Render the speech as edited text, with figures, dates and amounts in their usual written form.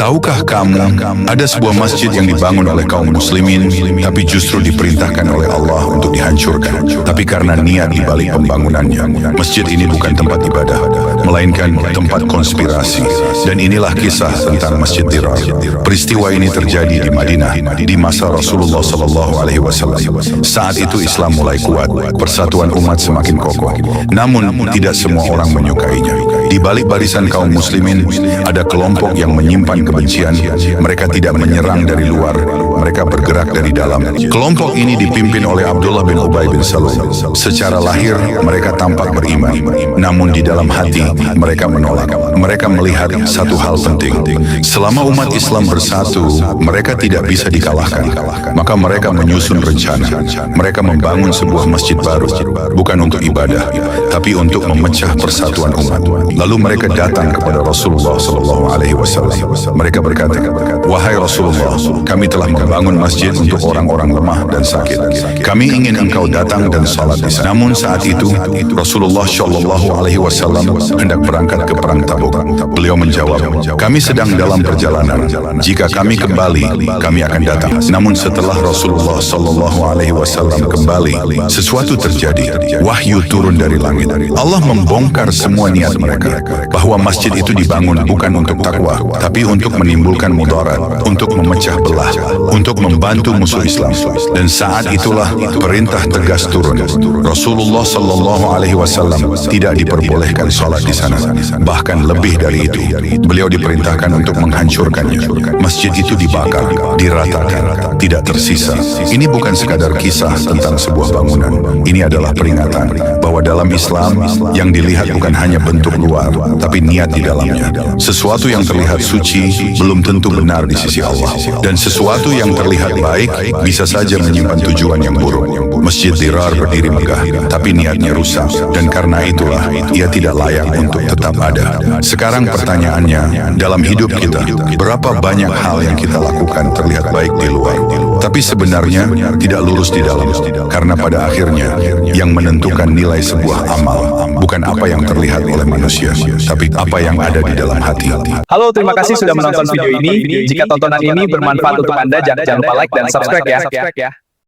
Tahukah kamu, ada sebuah masjid yang dibangun oleh kaum muslimin, tapi justru diperintahkan oleh Allah untuk dihancurkan. Tapi karena niat di balik pembangunannya, masjid ini bukan tempat ibadah, melainkan tempat konspirasi. Dan inilah kisah tentang Masjid Dirar. Peristiwa ini terjadi di Madinah di masa Rasulullah SAW. Saat itu Islam mulai kuat, persatuan umat semakin kokoh. Namun tidak semua orang menyukainya. Di balik barisan kaum muslimin ada kelompok yang menyimpan kebencian. Mereka tidak menyerang dari luar, mereka bergerak dari dalam. Kelompok ini dipimpin oleh Abdullah bin Ubay bin Salul. Secara lahir mereka tampak beriman, namun di dalam hati mereka menolak. Mereka melihat satu hal penting. Selama umat Islam bersatu, mereka tidak bisa dikalahkan. Maka mereka menyusun rencana. Mereka membangun sebuah masjid baru, bukan untuk ibadah, tapi untuk memecah persatuan umat. Lalu mereka datang kepada Rasulullah SAW. Mereka berkata, "Wahai Rasulullah, kami telah membangun masjid untuk orang-orang lemah dan sakit. Kami ingin engkau datang dan salat di sana." Namun saat itu Rasulullah SAW hendak berangkat ke perang Tabuk. Beliau menjawab, "Kami sedang dalam perjalanan. Jika kami kembali, kami akan datang." Namun setelah Rasulullah SAW kembali, sesuatu terjadi. Wahyu turun dari langit. Allah membongkar semua niat mereka, bahwa masjid itu dibangun bukan untuk takwa, tapi untuk menimbulkan mudarat, untuk memecah belah, untuk membantu musuh Islam. Dan saat itulah perintah tegas turun. Rasulullah SAW tidak diperbolehkan salat di sana. Bahkan lebih dari itu, beliau diperintahkan untuk menghancurkannya. Masjid itu dibakar, diratakan, tidak tersisa. Ini bukan sekadar kisah tentang sebuah bangunan. Ini adalah peringatan bahwa dalam Islam yang dilihat bukan hanya bentuk luar, tapi niat di dalamnya. Sesuatu yang terlihat suci belum tentu benar di sisi Allah. Dan sesuatu yang terlihat baik bisa saja menyimpan tujuan yang buruk. Masjid Dirar berdiri megah, tapi niatnya rusak. Dan karena itulah ia tidak layak untuk tetap ada. Sekarang pertanyaannya, dalam hidup kita, berapa banyak hal yang kita lakukan terlihat baik di luar, tapi sebenarnya tidak lurus di dalam. Karena pada akhirnya yang menentukan nilai sebuah amal bukan apa yang terlihat oleh manusia, tapi apa yang ada di dalam hati. Halo, terima kasih sudah menonton video ini. Jika tontonan ini bermanfaat untuk Anda, jangan lupa like dan subscribe ya.